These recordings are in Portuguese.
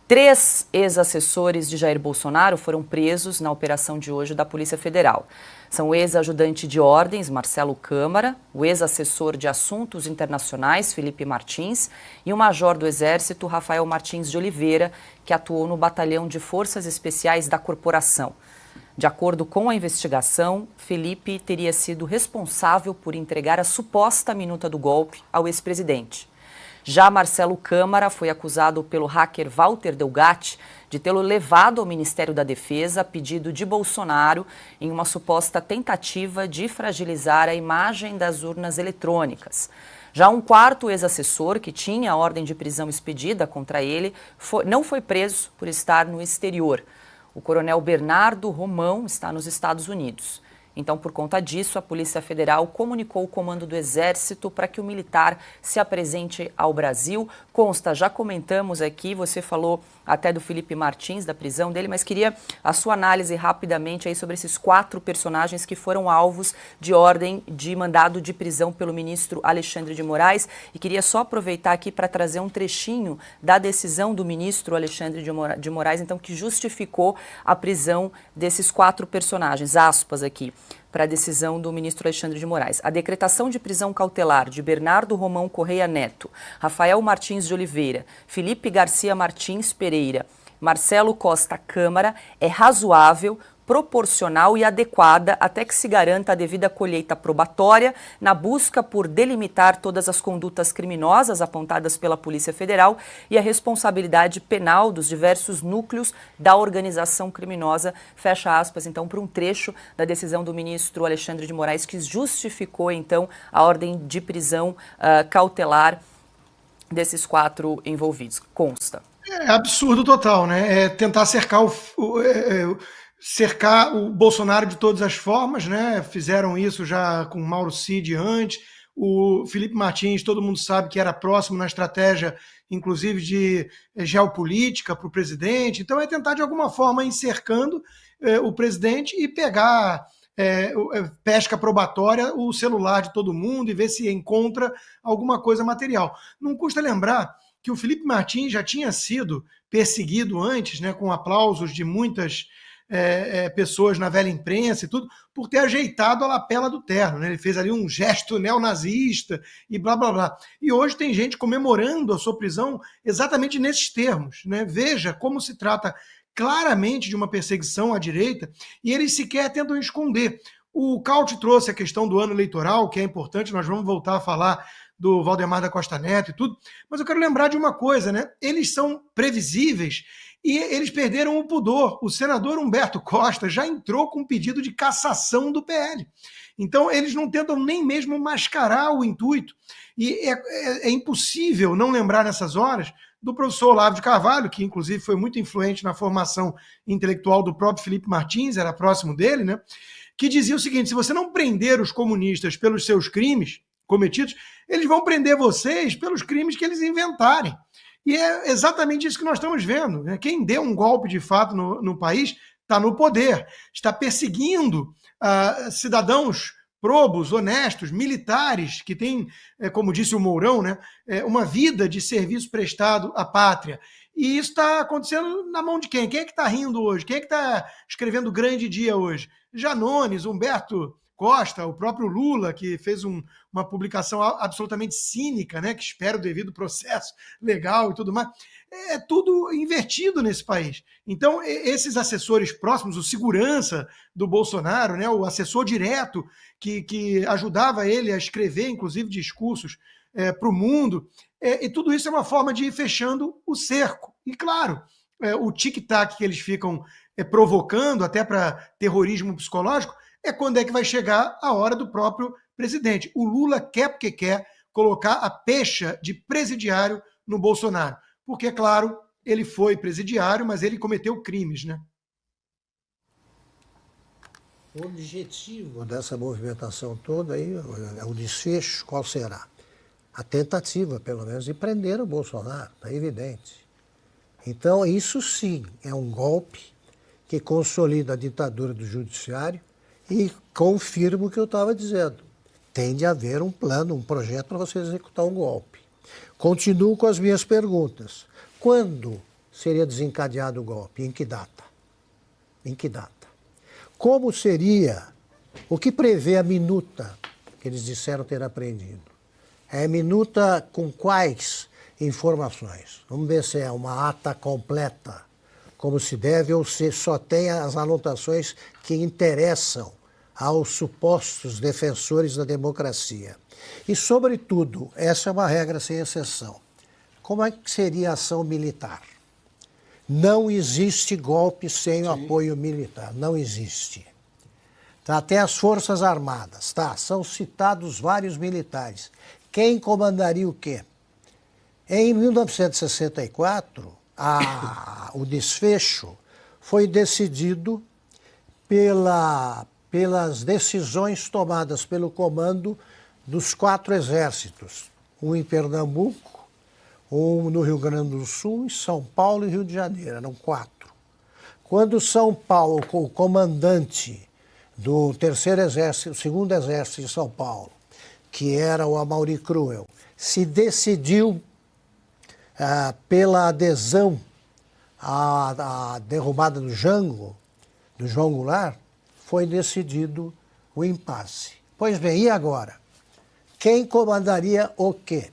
3 ex-assessores de Jair Bolsonaro foram presos na operação de hoje da Polícia Federal. São o ex-ajudante de ordens, Marcelo Câmara, o ex-assessor de assuntos internacionais, Felipe Martins, e o major do Exército, Rafael Martins de Oliveira, que atuou no Batalhão de Forças Especiais da corporação. De acordo com a investigação, Felipe teria sido responsável por entregar a suposta minuta do golpe ao ex-presidente. Já Marcelo Câmara foi acusado pelo hacker Walter Delgatti de tê-lo levado ao Ministério da Defesa a pedido de Bolsonaro em uma suposta tentativa de fragilizar a imagem das urnas eletrônicas. Já um quarto ex-assessor, que tinha a ordem de prisão expedida contra ele, não foi preso por estar no exterior. O coronel Bernardo Romão está nos Estados Unidos. Então, por conta disso, a Polícia Federal comunicou o comando do Exército para que o militar se apresente ao Brasil. Consta, já comentamos aqui, você falou até do Felipe Martins, da prisão dele, mas queria a sua análise rapidamente aí sobre esses 4 personagens que foram alvos de ordem de mandado de prisão pelo ministro Alexandre de Moraes. E queria só aproveitar aqui para trazer um trechinho da decisão do ministro Alexandre de Moraes, então, que justificou a prisão desses 4 personagens. Aspas aqui para a decisão do ministro Alexandre de Moraes. A decretação de prisão cautelar de Bernardo Romão Correia Neto, Rafael Martins de Oliveira, Felipe Garcia Martins Pereira, Marcelo Costa Câmara é razoável, proporcional e adequada até que se garanta a devida colheita probatória na busca por delimitar todas as condutas criminosas apontadas pela Polícia Federal e a responsabilidade penal dos diversos núcleos da organização criminosa. Fecha aspas, então, para um trecho da decisão do ministro Alexandre de Moraes que justificou, então, a ordem de prisão cautelar desses 4 envolvidos. Consta. É absurdo total, né? É tentar cercar o Bolsonaro de todas as formas, né? Fizeram isso já com Mauro Cid antes. O Felipe Martins, todo mundo sabe que era próximo na estratégia, inclusive de geopolítica para o presidente. Então é tentar de alguma forma ir cercando o presidente e pegar pesca probatória o celular de todo mundo e ver se encontra alguma coisa material. Não custa lembrar que o Felipe Martins já tinha sido perseguido antes, né, com aplausos de muitas pessoas na velha imprensa e tudo, por ter ajeitado a lapela do terno, né? Ele fez ali um gesto neonazista e blá, blá, blá. E hoje tem gente comemorando a sua prisão exatamente nesses termos, né? Veja como se trata claramente de uma perseguição à direita e eles sequer tentam esconder. O Caute trouxe a questão do ano eleitoral, que é importante, nós vamos voltar a falar do Valdemar da Costa Neto e tudo, mas eu quero lembrar de uma coisa, né? Eles são previsíveis e eles perderam o pudor. O senador Humberto Costa já entrou com um pedido de cassação do PL. Então, eles não tentam nem mesmo mascarar o intuito. E é impossível não lembrar nessas horas do professor Olavo de Carvalho, que inclusive foi muito influente na formação intelectual do próprio Felipe Martins, era próximo dele, né? Que dizia o seguinte: se você não prender os comunistas pelos seus crimes cometidos, eles vão prender vocês pelos crimes que eles inventarem. E é exatamente isso que nós estamos vendo, né? Quem deu um golpe de fato no país está no poder, está perseguindo cidadãos probos, honestos, militares, que têm, como disse o Mourão, né, uma vida de serviço prestado à pátria. E isso está acontecendo na mão de quem? Quem é que está rindo hoje? Quem é que está escrevendo grande dia hoje? Janones, Humberto Costa, o próprio Lula, que fez uma publicação absolutamente cínica, né, que espera o devido processo legal e tudo mais. É tudo invertido nesse país. Então, esses assessores próximos, o segurança do Bolsonaro, né, o assessor direto que ajudava ele a escrever, inclusive, discursos para o mundo, e tudo isso é uma forma de ir fechando o cerco. E, claro, o tic-tac que eles ficam provocando, até para terrorismo psicológico, é quando é que vai chegar a hora do próprio presidente. O Lula quer porque quer colocar a pecha de presidiário no Bolsonaro. Porque, claro, ele foi presidiário, mas ele cometeu crimes, né? O objetivo dessa movimentação toda aí, o desfecho, qual será? A tentativa, pelo menos, de prender o Bolsonaro, é evidente. Então, isso sim é um golpe que consolida a ditadura do judiciário e confirma o que eu estava dizendo. Tem de haver um plano, um projeto para você executar um golpe. Continuo com as minhas perguntas. Quando seria desencadeado o golpe? Em que data? Em que data? Como seria, o que prevê a minuta que eles disseram ter apreendido? É minuta com quais informações? Vamos ver se é uma ata completa, como se deve, ou se só tem as anotações que interessam aos supostos defensores da democracia. E, sobretudo, essa é uma regra sem exceção. Como é que seria a ação militar? Não existe golpe sem o apoio militar, não existe. Tá, até as Forças Armadas, tá? São citados vários militares. Quem comandaria o quê? Em 1964, o desfecho foi decidido pelas decisões tomadas pelo comando dos 4 exércitos. Um em Pernambuco, um no Rio Grande do Sul, em São Paulo e Rio de Janeiro. Eram 4. Quando São Paulo, o comandante do terceiro exército, o segundo exército de São Paulo, que era o Amaury Cruel, se decidiu pela adesão à derrubada do Jango, do João Goulart, foi decidido o impasse. Pois bem, e agora? Quem comandaria o quê?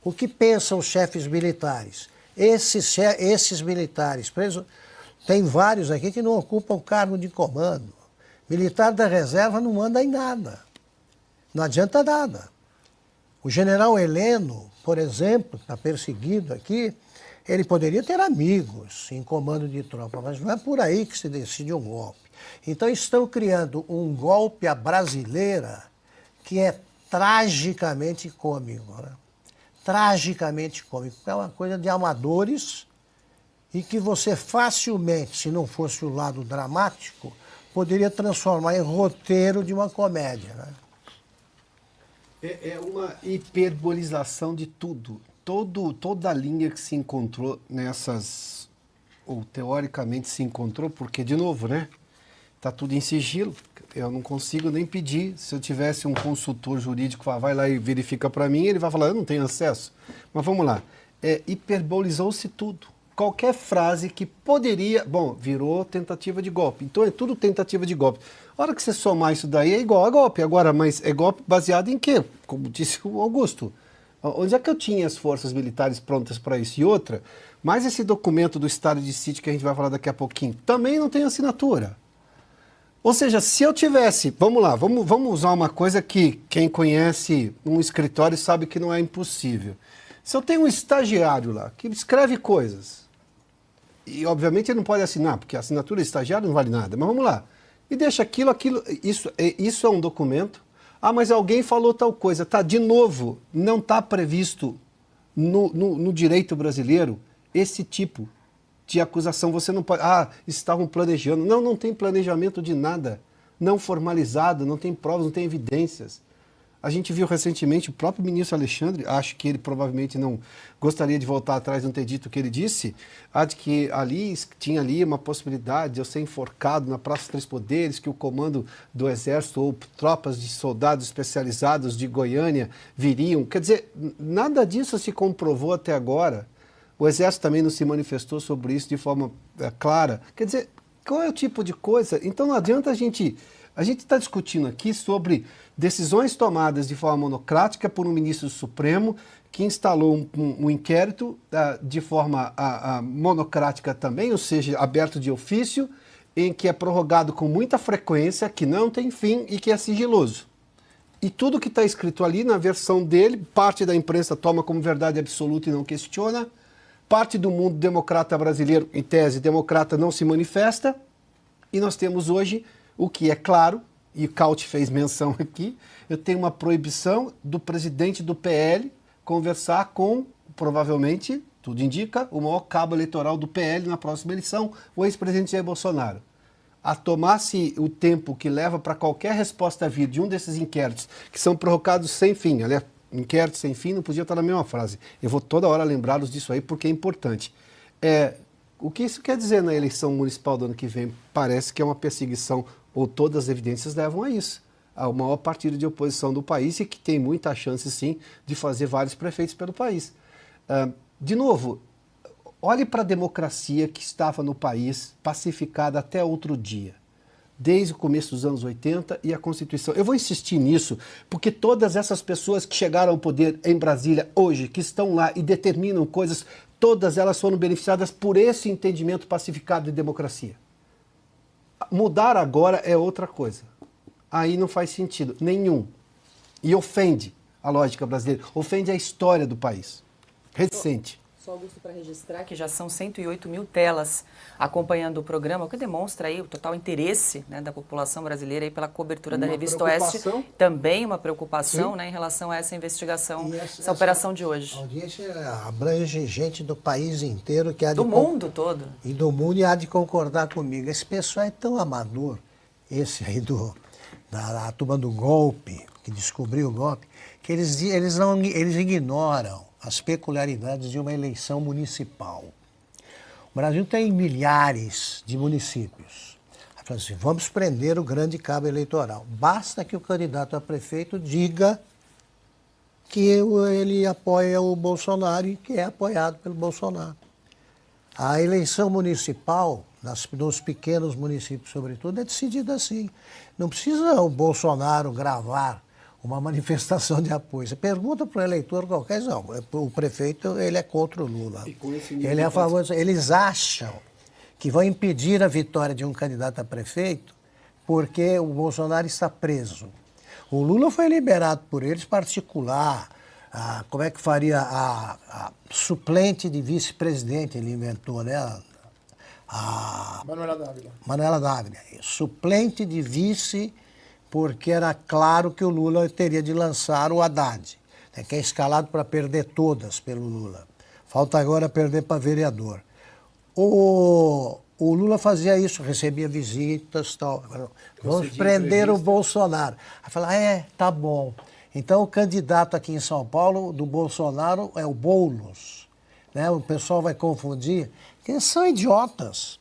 O que pensam os chefes militares? Esses militares presos, tem vários aqui que não ocupam cargo de comando. Militar da reserva não manda em nada. Não adianta nada. O general Heleno, por exemplo, que está perseguido aqui, ele poderia ter amigos em comando de tropa, mas não é por aí que se decide um golpe. Então estão criando um golpe à brasileira que é tragicamente cômico, né? Tragicamente cômico. É uma coisa de amadores e que você facilmente, se não fosse o lado dramático, poderia transformar em roteiro de uma comédia, né? É uma hiperbolização de tudo. Toda a linha que se encontrou nessas, ou teoricamente se encontrou, porque, de novo, né? Está tudo em sigilo. Eu não consigo nem pedir. Se eu tivesse um consultor jurídico, vai lá e verifica para mim, ele vai falar, eu não tenho acesso. Mas vamos lá. Hiperbolizou-se tudo. Qualquer frase que poderia... Bom, virou tentativa de golpe. Então é tudo tentativa de golpe. A hora que você somar isso daí é igual a golpe. Agora, mas é golpe baseado em quê? Como disse o Augusto. Onde é que eu tinha as forças militares prontas para isso? E outra, mais esse documento do estado de sítio que a gente vai falar daqui a pouquinho, também não tem assinatura. Ou seja, se eu tivesse... Vamos lá, vamos usar uma coisa que quem conhece um escritório sabe que não é impossível. Se eu tenho um estagiário lá que escreve coisas, e obviamente ele não pode assinar, porque a assinatura de estagiário não vale nada, mas vamos lá. E deixa isso é um documento. Ah, mas alguém falou tal coisa. Tá, de novo, não está previsto no direito brasileiro esse tipo de acusação. Você não pode... Ah, estavam planejando. Não, não tem planejamento de nada. Não formalizado, não tem provas, não tem evidências. A gente viu recentemente o próprio ministro Alexandre, acho que ele provavelmente não gostaria de voltar atrás e não ter dito o que ele disse, de que tinha ali uma possibilidade de eu ser enforcado na Praça dos Três Poderes, que o comando do Exército ou tropas de soldados especializados de Goiânia viriam. Quer dizer, nada disso se comprovou até agora. O Exército também não se manifestou sobre isso de forma clara. Quer dizer, qual é o tipo de coisa? Então não adianta a gente está discutindo aqui sobre decisões tomadas de forma monocrática por um ministro do Supremo que instalou um inquérito de forma monocrática também, ou seja, aberto de ofício, em que é prorrogado com muita frequência, que não tem fim e que é sigiloso. E tudo que está escrito ali na versão dele, parte da imprensa toma como verdade absoluta e não questiona, parte do mundo democrata brasileiro, em tese democrata, não se manifesta, e nós temos hoje o que é claro, e o Caut fez menção aqui, eu tenho uma proibição do presidente do PL conversar com, provavelmente, tudo indica, o maior cabo eleitoral do PL na próxima eleição, o ex-presidente Jair Bolsonaro. A tomar-se o tempo que leva para qualquer resposta vir de um desses inquéritos, que são prorrogados sem fim, aliás, inquérito sem fim não podia estar na mesma frase. Eu vou toda hora lembrá-los disso aí porque é importante. O que isso quer dizer na eleição municipal do ano que vem? Parece que é uma perseguição, ou todas as evidências levam a isso. Ao maior partido de oposição do país e que tem muita chance, sim, de fazer vários prefeitos pelo país. De novo, Olhe para a democracia que estava no país, pacificada até outro dia, desde o começo dos anos 80 e a Constituição. Eu vou insistir nisso, porque todas essas pessoas que chegaram ao poder em Brasília hoje, que estão lá e determinam coisas, todas elas foram beneficiadas por esse entendimento pacificado de democracia. Mudar agora é outra coisa. Aí não faz sentido nenhum. E ofende a lógica brasileira, ofende a história do país. Recente. Só, Augusto, para registrar que já são 108 mil telas acompanhando o programa, o que demonstra aí o total interesse, né, da população brasileira aí pela cobertura da Revista Oeste. Também uma preocupação, né, em relação a essa investigação, essa operação de hoje. A audiência abrange gente do país inteiro. Do mundo todo. E do mundo, e há de concordar comigo. Esse pessoal é tão amador, esse aí da turma do golpe, que descobriu o golpe, que eles ignoram as peculiaridades de uma eleição municipal. O Brasil tem milhares de municípios. Assim, vamos prender o grande cabo eleitoral. Basta que o candidato a prefeito diga que ele apoia o Bolsonaro e que é apoiado pelo Bolsonaro. A eleição municipal, nos pequenos municípios sobretudo, é decidida assim. Não precisa o Bolsonaro gravar uma manifestação de apoio. Você pergunta para o eleitor qualquer, não, o prefeito ele é contra o Lula. Ele é a favor. Eles acham que vão impedir a vitória de um candidato a prefeito porque o Bolsonaro está preso. O Lula foi liberado por eles particular. Como é que faria a suplente de vice-presidente, ele inventou, né? Manuela Dávila. Suplente de vice, porque era claro que o Lula teria de lançar o Haddad, né, que é escalado para perder todas pelo Lula. Falta agora perder para vereador. O Lula fazia isso, recebia visitas, tal. Vamos prender o Bolsonaro. Aí fala, tá bom. Então o candidato aqui em São Paulo do Bolsonaro é o Boulos. Né? O pessoal vai confundir, porque eles são idiotas.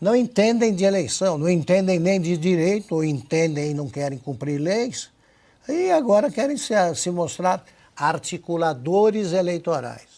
Não entendem de eleição, não entendem nem de direito, ou entendem e não querem cumprir leis, e agora querem se mostrar articuladores eleitorais.